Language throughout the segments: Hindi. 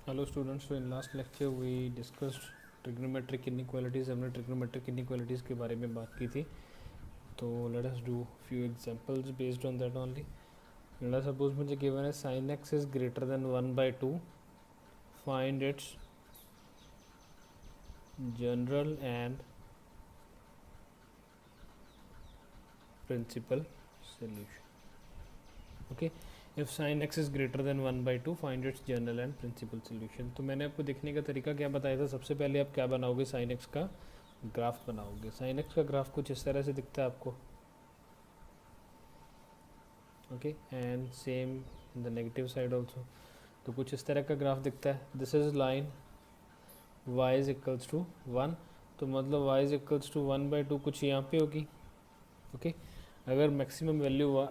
हेलो स्टूडेंट्स, तो in last lecture we discussed trigonometric inequalities. हमने ट्रिग्नोमेट्रिक इनइक्वालिटीज़ के बारे में बात की थी। तो let us do few examples based on that only. Let us suppose मुझे गिवन है sin x is greater than 1/2, find its general and principal solution. Okay, if sin x is greater than 1/2 find its general and principal solution. तो मैंने आपको देखने का तरीका क्या बताया था। सबसे पहले आप क्या बनाओगे, sin x का ग्राफ बनाओगे। sin x का ग्राफ कुछ इस तरह से दिखता है आपको। Okay, and same in the negative side also. तो कुछ इस तरह का ग्राफ दिखता है। This is line y is equals to 1। तो मतलब y इज इक्वल्स टू 1/2 कुछ यहाँ पे होगी। ओके, अगर मैक्सिमम वैल्यू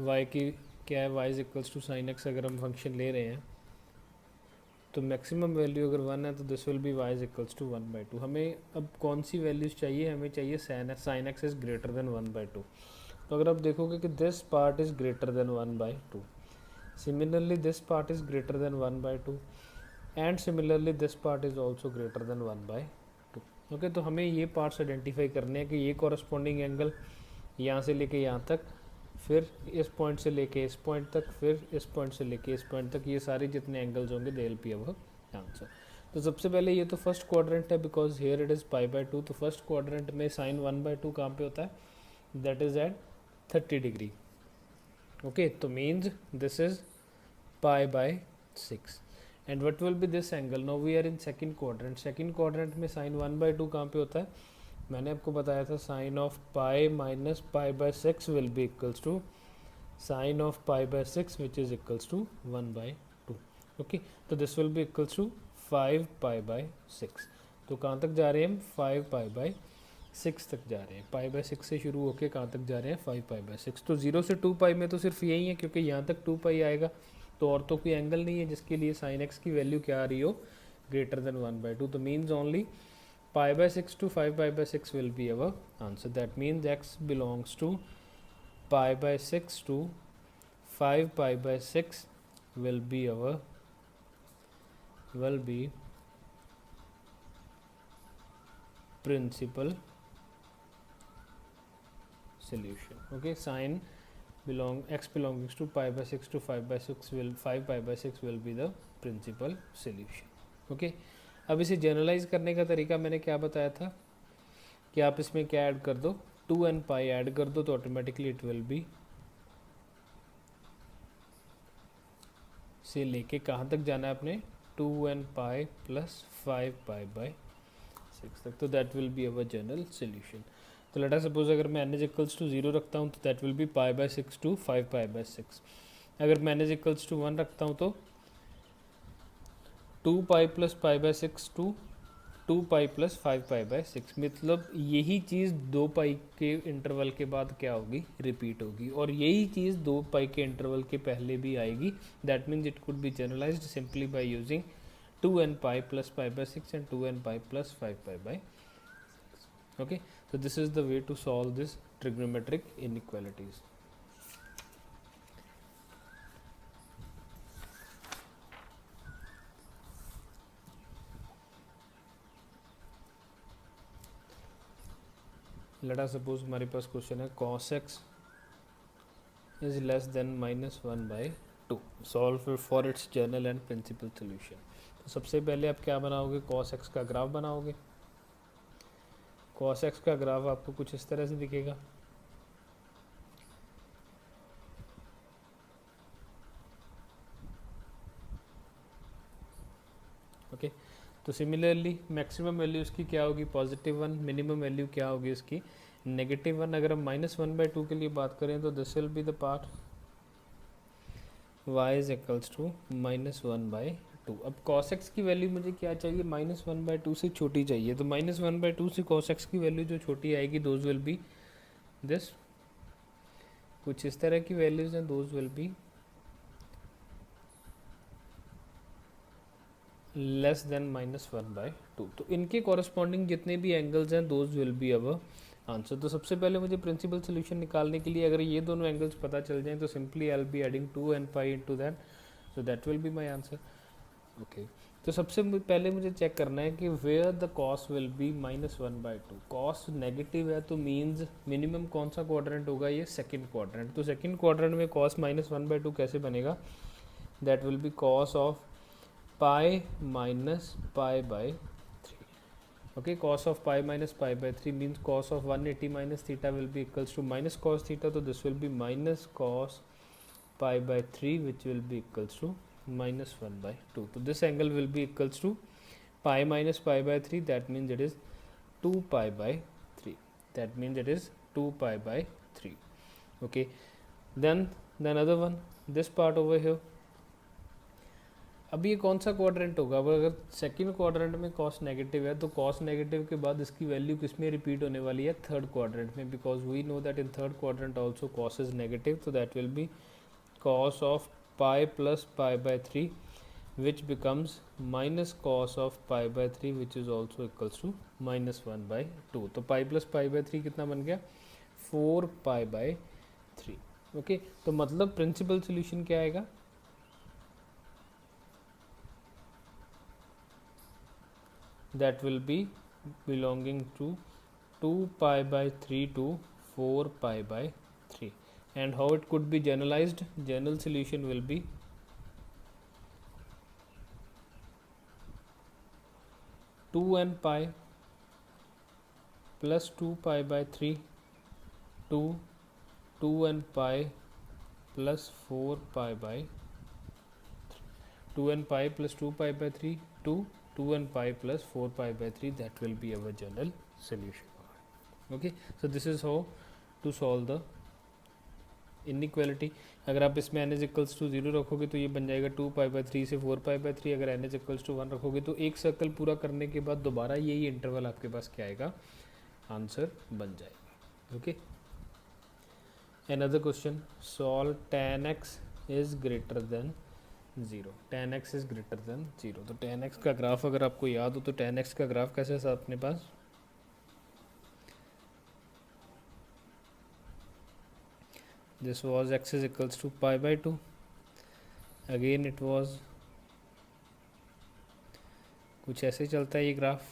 y की क्या है, y is equals to sin x अगर हम फंक्शन ले रहे हैं तो मैक्सिमम वैल्यू अगर 1 है तो this will be y is equals to 1/2। हमें अब कौन सी वैल्यूज चाहिए, हमें चाहिए sin x is greater than 1/2। तो अगर आप देखोगे कि this part is greater than 1/2, similarly this part is greater than 1/2 and similarly this part is also greater than 1/2। Okay, तो हमें ये पार्ट्स आइडेंटिफाई करने हैं कि ये कॉरस्पॉन्डिंग एंगल यहाँ से लेके यहाँ तक, फिर इस पॉइंट से लेके इस पॉइंट तक, फिर इस पॉइंट से लेके इस पॉइंट तक, ये सारे जितने एंगल्स होंगे they will be our answer. तो सबसे पहले ये तो फर्स्ट क्वाड्रेंट है बिकॉज हियर इट इज़ π/2। तो फर्स्ट क्वाड्रेंट में sin 1/2 कहाँ पे होता है, that is at 30 degree. Okay, तो means this is π/6 and what will be this angle. Now we are in second quadrant. Second quadrant में sin 1/2 कहाँ पे होता है, मैंने आपको बताया था sin of pi minus π/6 will be equals to sin of π/6 which is equals to 1/2। Okay, तो this will be equals to 5π/6। तो कहाँ तक जा रहे हैं हम, 5π/6 तक जा रहे हैं। π/6 से शुरू होके कहाँ तक जा रहे हैं, 5π/6। तो 0 से 2π में तो सिर्फ यही है क्योंकि यहाँ तक 2π आएगा, तो और तो कोई एंगल नहीं है जिसके लिए sin x की वैल्यू क्या आ रही हो, ग्रेटर देन 1/2। तो means only π/6 to 5π/6 will be our answer. That means x belongs to π/6 to 5π/6 will be principal solution. Okay, sin x belongs to π/6 to 5π/6 will be the principal solution. Okay, अब इसे जनरलाइज करने का तरीका मैंने क्या बताया था कि आप इसमें क्या ऐड कर दो, 2 and π ऐड कर दो तो ऑटोमेटिकली इट विल बी से लेके कहाँ तक जाना है अपने, 2 and π प्लस 5π/6 तक। तो that will be our general solution. तो लेट अस सपोज अगर मैं n इज इक्वल्स टू 0 रखता हूँ तो दैट विल बी π/6 टू 5π/6। अगर मैं n इज इक्वल्स टू 1 रखता हूँ तो 2π प्लस π/6 टू 2π प्लस 5π/6। मतलब यही चीज़ 2π के इंटरवल के बाद क्या होगी, रिपीट होगी, और यही चीज़ 2π के इंटरवल के पहले भी आएगी। That means it could be generalised simply by using 2 and π plus π/6 and 2 and π plus 5π/6. Okay, so this is the way to solve this trigonometric inequalities. Let us suppose हमारे पास क्वेश्चन है cos x is less than -1/2, solve for its general and principal solution. तो सबसे पहले आप क्या बनाओगे, cos x का ग्राफ बनाओगे। cos x का ग्राफ आपको कुछ इस तरह से दिखेगा। ओके, तो सिमिलरली मैक्सिमम वैल्यू इसकी क्या होगी, +1, मिनिमम वैल्यू क्या होगी इसकी, -1। अगर हम -1/2 के लिए बात करें तो this will be the part y is equals to -1/2। अब cos x की वैल्यू मुझे क्या चाहिए, -1/2 से छोटी चाहिए। तो -1/2 से cos x की वैल्यू जो छोटी आएगी दोज विल बी दिस, कुछ इस तरह की वैल्यूज हैं, those will be less than -1/2। तो इनके कॉरस्पॉन्डिंग जितने भी एंगल्स हैं those will be our answer. तो सबसे पहले मुझे प्रिंसिपल सोल्यूशन निकालने के लिए अगर ये दोनों एंगल्स पता चल जाएं तो simply I will be adding 2 and π into that, so that will be my answer. Okay तो सबसे पहले मुझे चेक करना है कि where the cos will be -1/2। Cos negative है तो मीन्स मिनिमम कौन सा क्वाड्रेंट होगा, ये सेकंड क्वाड्रेंट। तो सेकंड क्वाड्रेंट में कॉस -1/2 कैसे बनेगा, that will be cos of pi minus pi by 3। Okay cos of pi minus pi by 3 means cos of 180 minus theta will be equals to minus cos theta, so this will be minus cos pi by 3 which will be equals to -1/2. So this angle will be equals to pi minus pi by 3, that means it is 2 pi by 3, that means it is 2 pi by 3. Okay, then the another one, this part over here, अब ये कौन सा क्वाड्रेंट होगा, अब अगर सेकंड क्वाड्रेंट में कॉस नेगेटिव है तो कॉस नेगेटिव के बाद इसकी वैल्यू किस में रिपीट होने वाली है, थर्ड क्वाड्रेंट में, because we know that in third quadrant also cos is negative, तो that will be cos of pi plus pi by 3 which becomes minus cos of pi by 3 which is also equals to -1/2। तो पाई प्लस पाई बाय 3 कितना बन गया, 4 पाई बाय 3। ओके तो मतलब प्रिंसिपल सोल्यूशन क्या आएगा, that will be belonging to 2 pi by 3 to 4 pi by 3. And how it could be generalized, general solution will be 2n pi plus 2 pi by 3 to 2n pi plus 4 pi by 2n pi plus 2 pi by 3 to 2n pi plus 4 pi by 3, that will be our general solution. Okay, so this is how to solve the inequality. अगर आप इसमें n is equals to 0 रखोगे तो ये बन जाएगा 2 pi by 3 से 4 pi by 3। अगर n is equals to 1 रखोगे तो एक सर्कल पूरा करने के बाद दोबारा यही इंटरवल आपके पास क्या आएगा, आंसर बन जाएगा। Okay, another question, solve tan x is greater than 0, tan x is greater than 0। तो tan x का ग्राफ अगर आपको याद हो तो tan x का ग्राफ कैसे है अपने पास, this was x is equals to pi by 2, again it was कुछ ऐसे चलता है ये graph,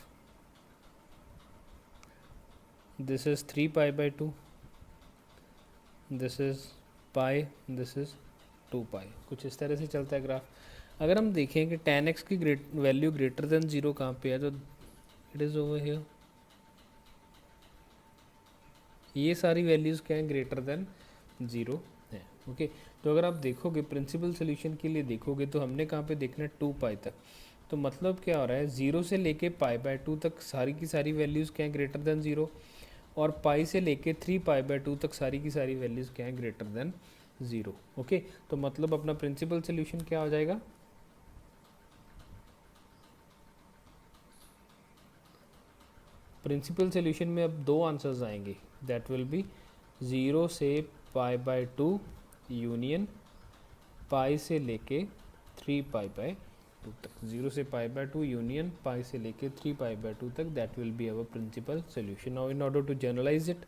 this is 3 pi by 2, this is pi, this is 2 pi, कुछ इस तरह से चलता है ग्राफ। अगर हम देखें कि tan x की वैल्यू ग्रेटर देन 0 कहाँ पे है, तो इट इज़ ओवर हियर, ये सारी वैल्यूज़ क्या हैं, ग्रेटर देन 0 है। ओके तो अगर आप देखोगे प्रिंसिपल सोल्यूशन के लिए देखोगे तो हमने कहाँ पे देखना है, 2 पाई तक। तो मतलब क्या हो रहा है, 0 से लेके पाई बाय 2 तक सारी की सारी वैल्यूज़ क्या हैं, ग्रेटर देन 0, और पाई से लेके 3 पाई बाय 2 तक सारी की सारी वैल्यूज़ क्या हैं, ग्रेटर देन 0। ओके तो मतलब अपना प्रिंसिपल सोल्यूशन क्या हो जाएगा, प्रिंसिपल सोल्यूशन में अब दो आंसर्स आएंगे, दैट विल बी 0 से पाई बाय 2 यूनियन पाई से लेके 3 पाई बाय 2 तक, 0 से पाई बाय 2 यूनियन पाई से लेके 3 पाई बाय 2 तक, that will be our principal solution. Now in order to generalize it,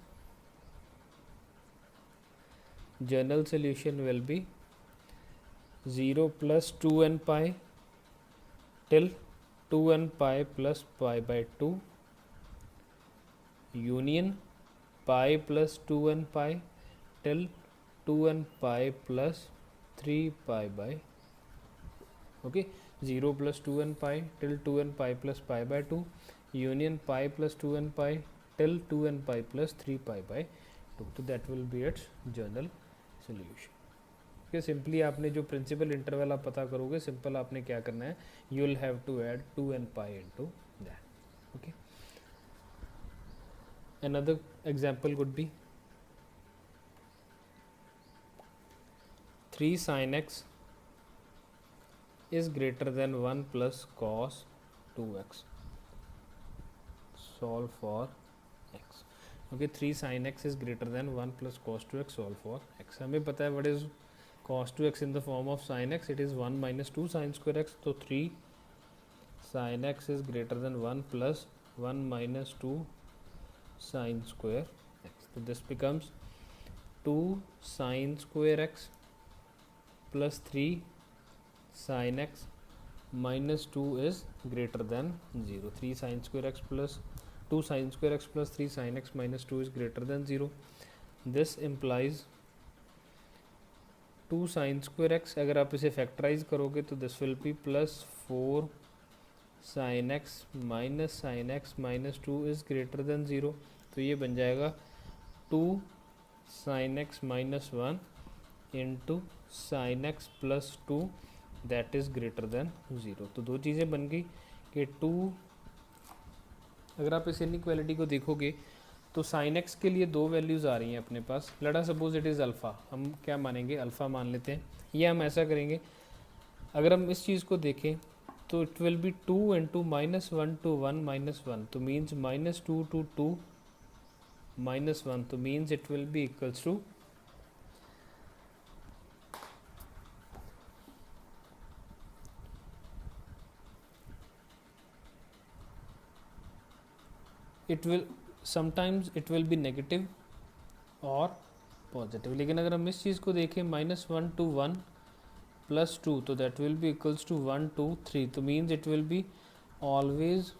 general solution will be 0 plus 2n pi till 2n pi plus pi by 2 union pi plus 2n pi till 2n pi plus 3 pi by, okay, 0 plus 2n pi till 2n pi plus pi by 2 union pi plus 2n pi till 2n pi plus 3 pi by 2, so that will be its general solution। कि सिंपली आपने जो प्रिंसिपल इंटरवल आप पता करोगे, सिंपल आपने क्या करना है, you will have to add 2n pi into that. Okay, another example would be 3 sin x is greater than 1 plus cos 2x, solve for x। okay, 3 sin x is greater than 1 plus cos 2x, solve for x। हमें पता है what is cos 2x in the form of sin x, it is 1 minus 2 sin square x, तो 3 sin x is greater than 1 plus 1 minus 2 sin square x, so this becomes 2 sin square x plus 3 sin x minus 2 is greater than 0. 3 sin square x plus 2 sin square x plus 3 sin x minus 2 is greater than 0. This implies 2 sin square x, अगर आप इसे फैक्टराइज करोगे तो this will B plus 4 sin x minus 2 is greater than 0. तो ये बन जाएगा 2 sin x minus 1 into sin x plus 2 that is greater than 0. तो दो चीज़ें बन गई कि 2, अगर आप इस इनइक्वालिटी को देखोगे तो साइन एक्स के लिए दो वैल्यूज़ आ रही हैं अपने पास. Let suppose it is alpha, हम क्या मानेंगे, अल्फ़ा मान लेते हैं. ये हम ऐसा करेंगे, अगर हम इस चीज़ को देखें तो it will B 2 into -1 to 1 -1, तो मीन्स -2 to 2 -1, तो means it will be equals to it will sometimes it will be negative और पॉजिटिव. लेकिन अगर हम इस चीज़ को देखें -1 to 1 प्लस 2, तो that will be equals to 1 2 3, तो means it will be always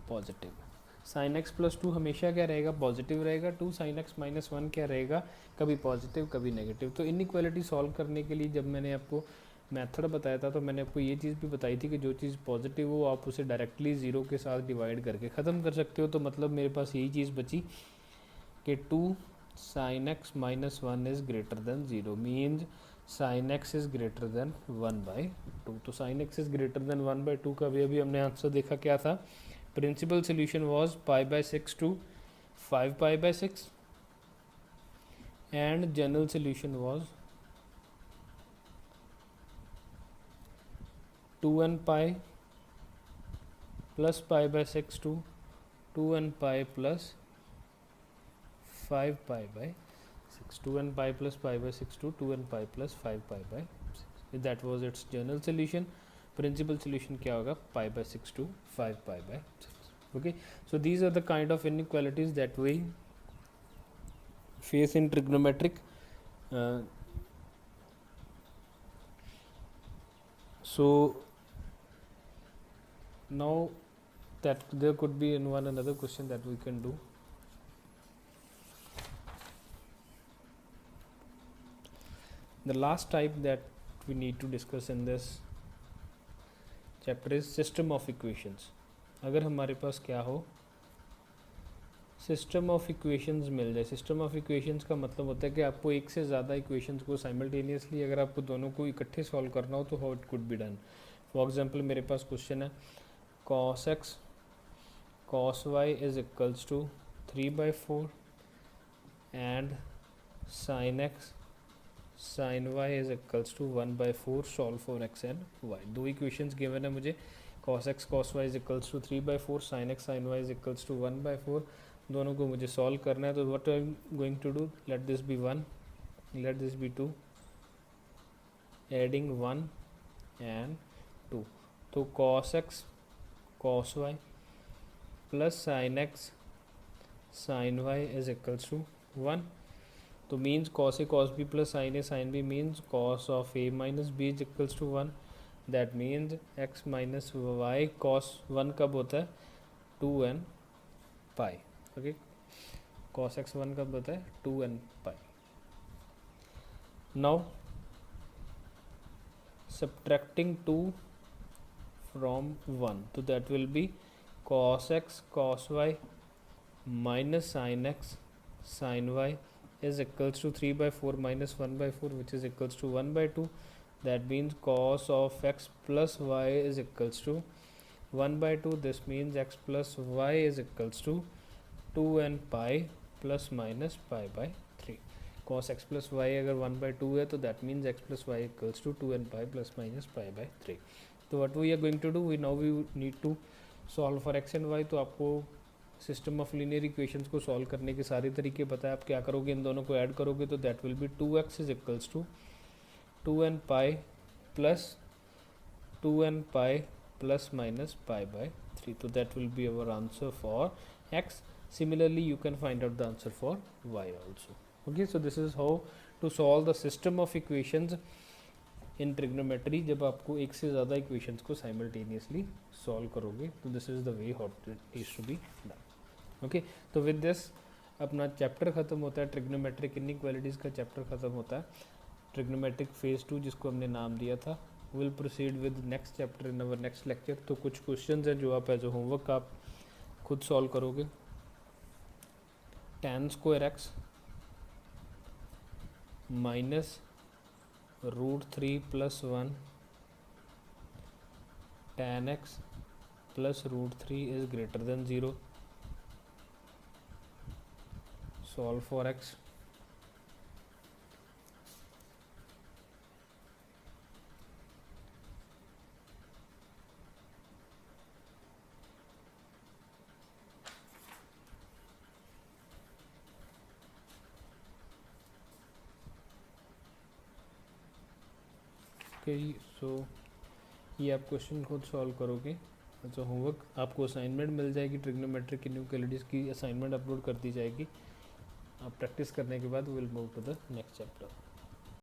positive. Sine x plus 2 हमेशा क्या रहेगा, पॉजिटिव रहेगा. 2 sin x minus 1 क्या रहेगा, कभी पॉजिटिव कभी नेगेटिव. तो इनइक्वालिटी सॉल्व करने के लिए जब मैंने आपको मेथड बताया था तो मैंने आपको ये चीज़ भी बताई थी कि जो चीज़ पॉजिटिव हो आप उसे डायरेक्टली ज़ीरो के साथ डिवाइड करके ख़त्म कर सकते हो. तो मतलब मेरे पास यही चीज़ बची कि 2 sin x minus 1 is greater than 0, means sin x is greater than 1/2. तो sin x is greater than 1/2 का भी अभी हमने आंसर देखा क्या था. Principal solution was π/6 to 5π/6 and general solution was 2n pi plus π/6 to 2n pi plus 5π/6. 2n pi plus π/6 to 2n pi plus 5π/6. That was its general solution. Principal solution क्या होगा, π/6 to 5π/6. Okay, so these are the kind of inequalities that we face in trigonometric. So now that there could be in one another question that we can do. The last type that we need to discuss in this chapter is system of equations. अगर हमारे पास क्या हो, सिस्टम ऑफ इक्वेशंस मिल जाए. सिस्टम ऑफ इक्वेशंस का मतलब होता है कि आपको एक से ज़्यादा इक्वेशंस को साइमल्टेनियसली अगर आपको दोनों को इकट्ठे सॉल्व करना हो तो how it could be done. For example मेरे पास क्वेश्चन है cos x cos y is equals to 3/4 and sin x sin y is equals to 1/4. Solve for x and y. दो इक्वेशंस गिवन है मुझे, cos x cos y is equals to 3/4, sin x sin y is equals to 1/4. दोनों को मुझे सॉल्व करना है. तो what I am going to do, let this be 1, let this be 2, adding 1 and 2. तो cos x cos y plus sin x sin y is equals to 1. तो means cos a cos b plus sin a sin b means cos of a minus b is equals to 1. That means x minus y cos 1 कब होता है, 2n pi. Okay, cos x 1 कब होता है, 2n pi. Now subtracting 2 from 1, तो that will be cos x cos y minus sin x sin y is equals to 3/4 minus 1/4, which is equals to 1/2. That means cos of x plus y is equals to 1/2. This means x plus y is equals to 2n pi plus minus pi/3. cos x plus y अगर 1/2 है तो that means x plus y equals to 2n pi plus minus pi/3. तो what we are going to do, we now we need to solve for x and y. तो आपको सिस्टम ऑफ लीनियर इक्वेशंस को सॉल्व करने के सारे तरीके पता है. आप क्या करोगे, इन दोनों को ऐड करोगे तो that will be 2x is equals to 2n pi plus 2n pi plus minus pi/3. So that will be our answer for x. Similarly, you can find out the answer for y also. Okay, so this is how to solve the system of equations in trigonometry जब आपको एक से ज़्यादा इक्वेशंस को साइमल्टेनियसली सॉल्व करोगे, तो this is the way how it is to be done. Okay, तो विद दिस अपना चैप्टर ख़त्म होता है, ट्रिग्नोमेट्रिक इनइक्वालिटीज़ का चैप्टर ख़त्म होता है। ट्रिग्नोमेट्रिक फेज़ 2 जिसको हमने नाम दिया था, will proceed with next chapter in our next lecture. तो कुछ क्वेश्चंस हैं जो आप एज अ होमवर्क आप खुद सॉल्व करोगे। tan square x minus √3 + 1 tan x plus √3 is greater than 0. Solve for x. Okay, सो ये आप क्वेश्चन खुद सॉल्व करोगे। अच्छा, होमवर्क आपको असाइनमेंट मिल जाएगी, ट्रिग्नोमेट्रिक इनइक्वालिटीज़ की असाइनमेंट अपलोड कर दी जाएगी। आप प्रैक्टिस करने के बाद will move to the next chapter.